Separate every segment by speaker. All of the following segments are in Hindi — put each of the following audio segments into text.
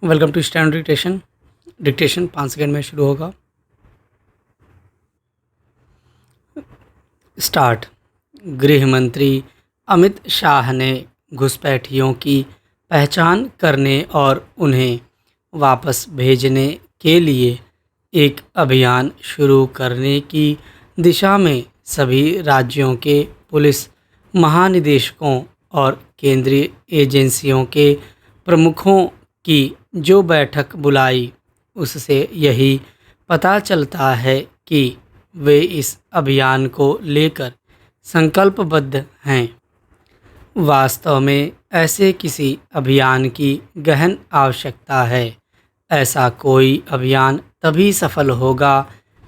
Speaker 1: Welcome to stand dictation. Dictation 5 second में शुरू होगा। स्टार्ट। गृह मंत्री अमित शाह ने घुसपैठियों की पहचान करने और उन्हें वापस भेजने के लिए एक अभियान शुरू करने की दिशा में सभी राज्यों के पुलिस महानिदेशकों और केंद्रीय एजेंसियों के प्रमुखों की जो बैठक बुलाई, उससे यही पता चलता है कि वे इस अभियान को लेकर संकल्पबद्ध हैं। वास्तव में ऐसे किसी अभियान की गहन आवश्यकता है। ऐसा कोई अभियान तभी सफल होगा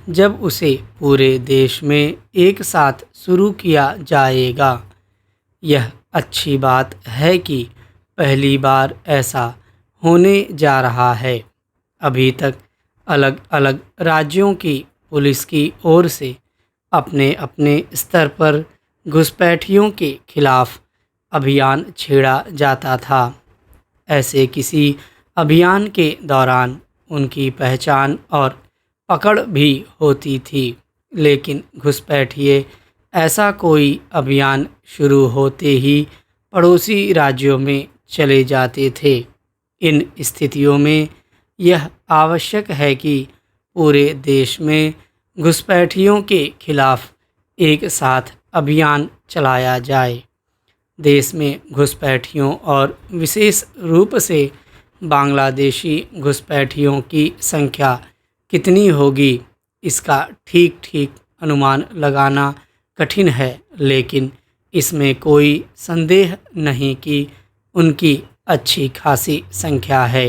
Speaker 1: जब उसे पूरे देश में एक साथ शुरू किया जाएगा। यह अच्छी बात है कि पहली बार ऐसा होने जा रहा है। अभी तक अलग अलग राज्यों की पुलिस की ओर से अपने अपने स्तर पर घुसपैठियों के खिलाफ अभियान छेड़ा जाता था। ऐसे किसी अभियान के दौरान उनकी पहचान और पकड़ भी होती थी, लेकिन घुसपैठिए ऐसा कोई अभियान शुरू होते ही पड़ोसी राज्यों में चले जाते थे। इन स्थितियों में यह आवश्यक है कि पूरे देश में घुसपैठियों के खिलाफ एक साथ अभियान चलाया जाए। देश में घुसपैठियों और विशेष रूप से बांग्लादेशी घुसपैठियों की संख्या कितनी होगी, इसका ठीक अनुमान लगाना कठिन है, लेकिन इसमें कोई संदेह नहीं कि उनकी अच्छी खासी संख्या है।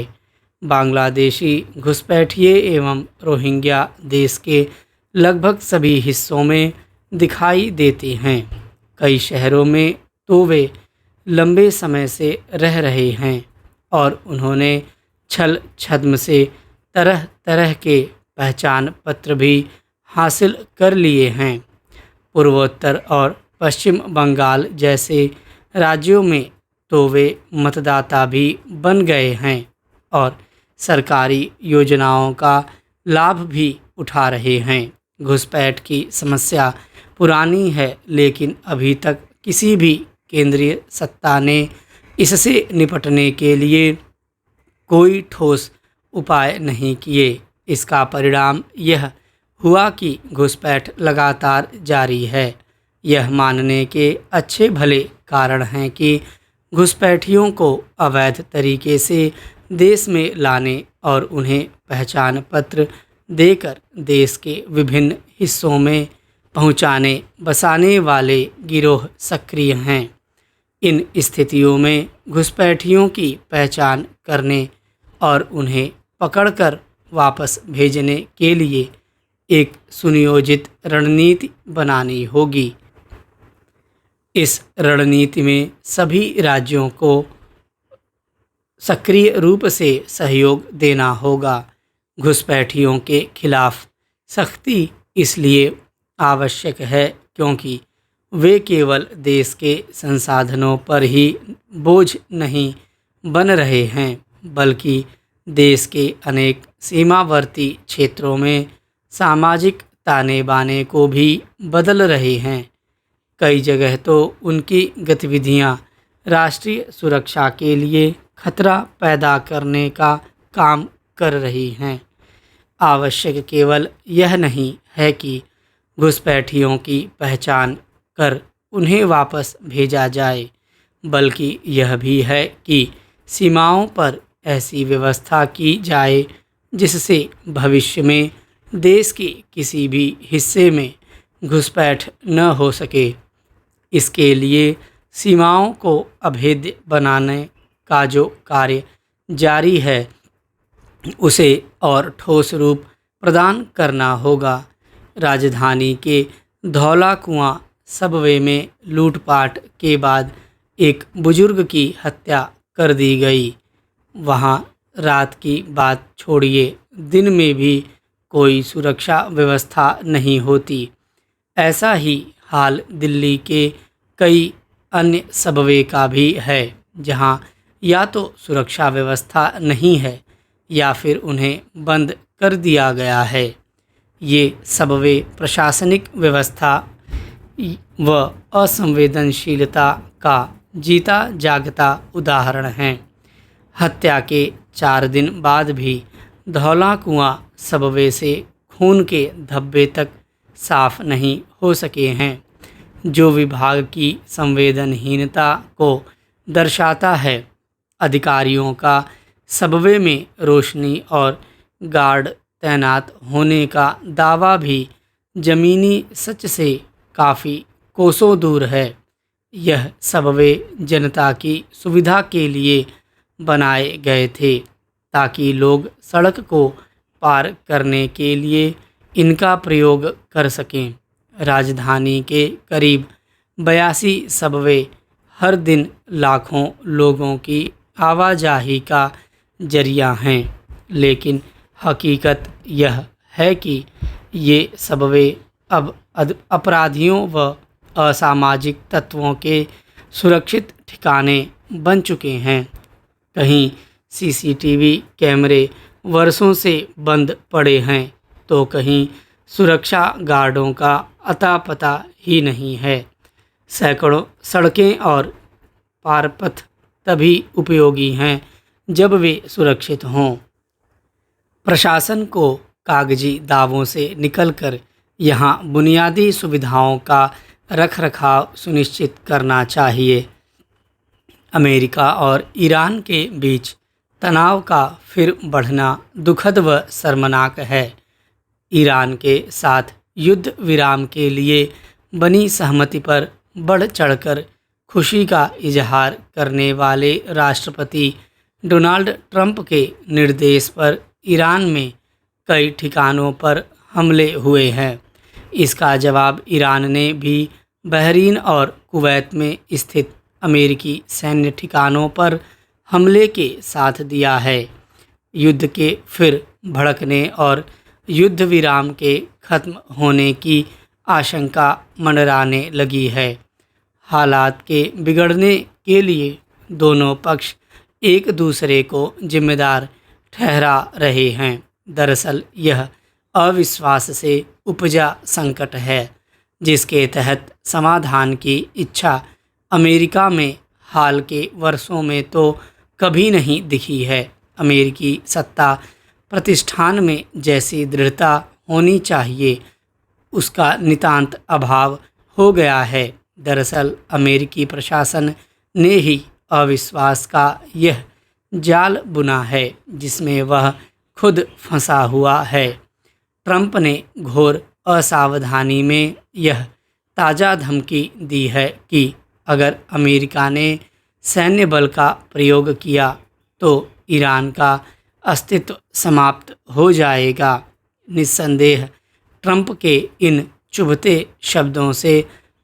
Speaker 1: बांग्लादेशी घुसपैठिए एवं रोहिंग्या देश के लगभग सभी हिस्सों में दिखाई देते हैं। कई शहरों में तो वे लंबे समय से रह रहे हैं और उन्होंने छल छद्म से तरह तरह के पहचान पत्र भी हासिल कर लिए हैं। पूर्वोत्तर और पश्चिम बंगाल जैसे राज्यों में तो वे मतदाता भी बन गए हैं और सरकारी योजनाओं का लाभ भी उठा रहे हैं। घुसपैठ की समस्या पुरानी है, लेकिन अभी तक किसी भी केंद्रीय सत्ता ने इससे निपटने के लिए कोई ठोस उपाय नहीं किए। इसका परिणाम यह हुआ कि घुसपैठ लगातार जारी है। यह मानने के अच्छे भले कारण हैं कि घुसपैठियों को अवैध तरीके से देश में लाने और उन्हें पहचान पत्र देकर देश के विभिन्न हिस्सों में पहुंचाने बसाने वाले गिरोह सक्रिय हैं। इन स्थितियों में घुसपैठियों की पहचान करने और उन्हें पकड़कर वापस भेजने के लिए एक सुनियोजित रणनीति बनानी होगी। इस रणनीति में सभी राज्यों को सक्रिय रूप से सहयोग देना होगा। घुसपैठियों के खिलाफ सख्ती इसलिए आवश्यक है क्योंकि वे केवल देश के संसाधनों पर ही बोझ नहीं बन रहे हैं, बल्कि देश के अनेक सीमावर्ती क्षेत्रों में सामाजिक ताने बाने को भी बदल रहे हैं। कई जगह तो उनकी गतिविधियां राष्ट्रीय सुरक्षा के लिए खतरा पैदा करने का काम कर रही हैं। आवश्यक केवल यह नहीं है कि घुसपैठियों की पहचान कर उन्हें वापस भेजा जाए, बल्कि यह भी है कि सीमाओं पर ऐसी व्यवस्था की जाए जिससे भविष्य में देश के किसी भी हिस्से में घुसपैठ न हो सके। इसके लिए सीमाओं को अभेद्य बनाने का जो कार्य जारी है, उसे और ठोस रूप प्रदान करना होगा। राजधानी के धौला कुआं सबवे में लूटपाट के बाद एक बुजुर्ग की हत्या कर दी गई। वहां रात की बात छोड़िए, दिन में भी कोई सुरक्षा व्यवस्था नहीं होती। ऐसा ही हाल दिल्ली के कई अन्य सबवे का भी है, जहां या तो सुरक्षा व्यवस्था नहीं है या फिर उन्हें बंद कर दिया गया है। ये सबवे प्रशासनिक व्यवस्था व असंवेदनशीलता का जीता जागता उदाहरण हैं। हत्या के 4 दिन बाद भी धौला कुआं सबवे से खून के धब्बे तक साफ नहीं हो सके हैं, जो विभाग की संवेदनहीनता को दर्शाता है। अधिकारियों का सबवे में रोशनी और गार्ड तैनात होने का दावा भी ज़मीनी सच से काफ़ी कोसों दूर है। यह सबवे जनता की सुविधा के लिए बनाए गए थे, ताकि लोग सड़क को पार करने के लिए इनका प्रयोग कर सकें। राजधानी के करीब 82 सबवे हर दिन लाखों लोगों की आवाजाही का जरिया हैं, लेकिन हकीकत यह है कि ये सबवे अब अपराधियों व असामाजिक तत्वों के सुरक्षित ठिकाने बन चुके हैं। कहीं सीसीटीवी कैमरे वर्षों से बंद पड़े हैं, तो कहीं सुरक्षा गार्डों का अता पता ही नहीं है। सैकड़ों सड़कें और पारपथ तभी उपयोगी हैं जब वे सुरक्षित हों। प्रशासन को कागजी दावों से निकलकर यहाँ बुनियादी सुविधाओं का रखरखाव सुनिश्चित करना चाहिए। अमेरिका और ईरान के बीच तनाव का फिर बढ़ना दुखद व शर्मनाक है। ईरान के साथ युद्ध विराम के लिए बनी सहमति पर बढ़ चढ़कर खुशी का इजहार करने वाले राष्ट्रपति डोनाल्ड ट्रंप के निर्देश पर ईरान में कई ठिकानों पर हमले हुए हैं। इसका जवाब ईरान ने भी बहरीन और कुवैत में स्थित अमेरिकी सैन्य ठिकानों पर हमले के साथ दिया है। युद्ध के फिर भड़कने और युद्ध विराम के खत्म होने की आशंका मंडराने लगी है। हालात के बिगड़ने के लिए दोनों पक्ष एक दूसरे को जिम्मेदार ठहरा रहे हैं। दरअसल यह अविश्वास से उपजा संकट है, जिसके तहत समाधान की इच्छा अमेरिका में हाल के वर्षों में तो कभी नहीं दिखी है। अमेरिकी सत्ता प्रतिष्ठान में जैसी दृढ़ता होनी चाहिए, उसका नितांत अभाव हो गया है। दरअसल अमेरिकी प्रशासन ने ही अविश्वास का यह जाल बुना है, जिसमें वह खुद फंसा हुआ है। ट्रंप ने घोर असावधानी में यह ताज़ा धमकी दी है कि अगर अमेरिका ने सैन्य बल का प्रयोग किया तो ईरान का अस्तित्व समाप्त हो जाएगा। निस्संदेह ट्रंप के इन चुभते शब्दों से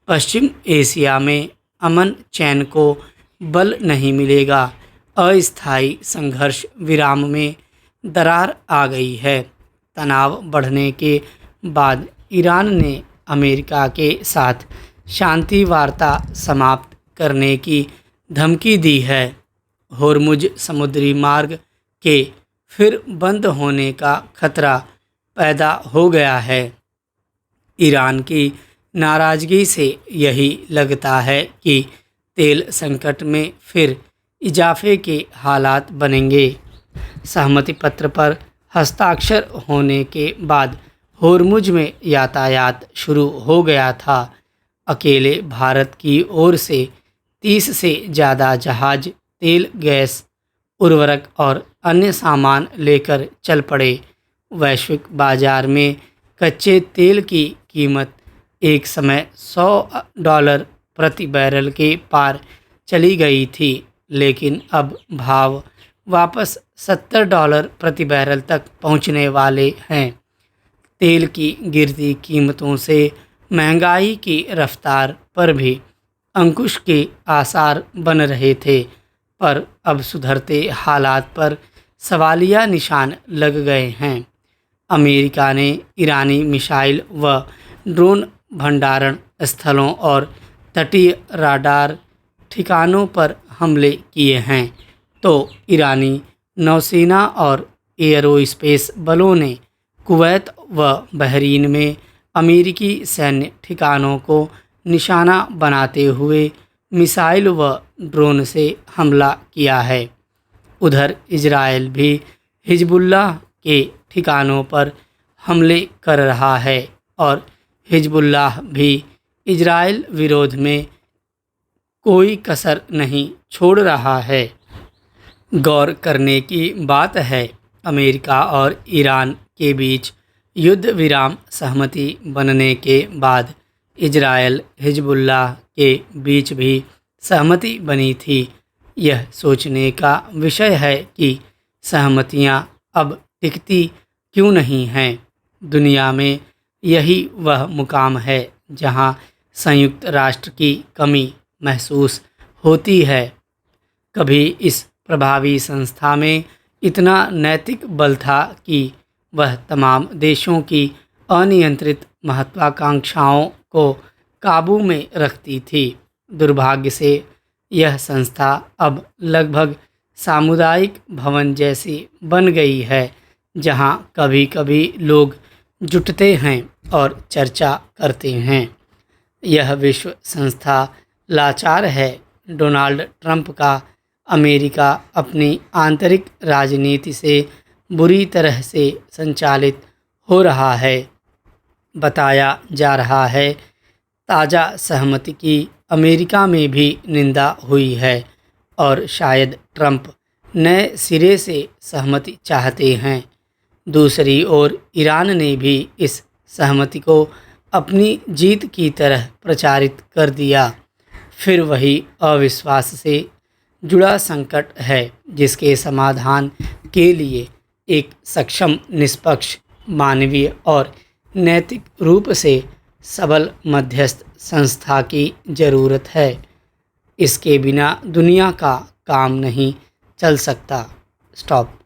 Speaker 1: पश्चिम एशिया में अमन चैन को बल नहीं मिलेगा। अस्थायी संघर्ष विराम में दरार आ गई है। तनाव बढ़ने के बाद ईरान ने अमेरिका के साथ शांति वार्ता समाप्त करने की धमकी दी है। होर्मुज समुद्री मार्ग के फिर बंद होने का खतरा पैदा हो गया है। ईरान की नाराज़गी से यही लगता है कि तेल संकट में फिर इजाफे के हालात बनेंगे। सहमति पत्र पर हस्ताक्षर होने के बाद होर्मुज में यातायात शुरू हो गया था। अकेले भारत की ओर से 30 से ज़्यादा जहाज़ तेल, गैस, उर्वरक और अन्य सामान लेकर चल पड़े। वैश्विक बाज़ार में कच्चे तेल की कीमत एक समय $100 प्रति बैरल के पार चली गई थी, लेकिन अब भाव वापस $70 प्रति बैरल तक पहुंचने वाले हैं। तेल की गिरती कीमतों से महंगाई की रफ्तार पर भी अंकुश के आसार बन रहे थे, पर अब सुधरते हालात पर सवालिया निशान लग गए हैं। अमेरिका ने ईरानी मिसाइल व ड्रोन भंडारण स्थलों और तटीय राडार ठिकानों पर हमले किए हैं, तो ईरानी नौसेना और एयरोस्पेस बलों ने कुवैत व बहरीन में अमेरिकी सैन्य ठिकानों को निशाना बनाते हुए मिसाइल व ड्रोन से हमला किया है। उधर इजरायल भी हिजबुल्लाह के ठिकानों पर हमले कर रहा है और हिजबुल्लाह भी इजरायल विरोध में कोई कसर नहीं छोड़ रहा है। गौर करने की बात है, अमेरिका और ईरान के बीच युद्ध विराम सहमति बनने के बाद इजरायल हिजबुल्लाह के बीच भी सहमति बनी थी। यह सोचने का विषय है कि सहमतियां अब टिकती क्यों नहीं हैं। दुनिया में यही वह मुकाम है जहां संयुक्त राष्ट्र की कमी महसूस होती है। कभी इस प्रभावी संस्था में इतना नैतिक बल था कि वह तमाम देशों की अनियंत्रित महत्वाकांक्षाओं को काबू में रखती थी। दुर्भाग्य से यह संस्था अब लगभग सामुदायिक भवन जैसी बन गई है, जहां कभी कभी लोग जुटते हैं और चर्चा करते हैं। यह विश्व संस्था लाचार है। डोनाल्ड ट्रंप का अमेरिका अपनी आंतरिक राजनीति से बुरी तरह से संचालित हो रहा है। बताया जा रहा है, ताज़ा सहमति की अमेरिका में भी निंदा हुई है और शायद ट्रंप नए सिरे से सहमति चाहते हैं। दूसरी ओर ईरान ने भी इस सहमति को अपनी जीत की तरह प्रचारित कर दिया। फिर वही अविश्वास से जुड़ा संकट है, जिसके समाधान के लिए एक सक्षम, निष्पक्ष, मानवीय और नैतिक रूप से सबल मध्यस्थ संस्था की ज़रूरत है। इसके बिना दुनिया का काम नहीं चल सकता। स्टॉप।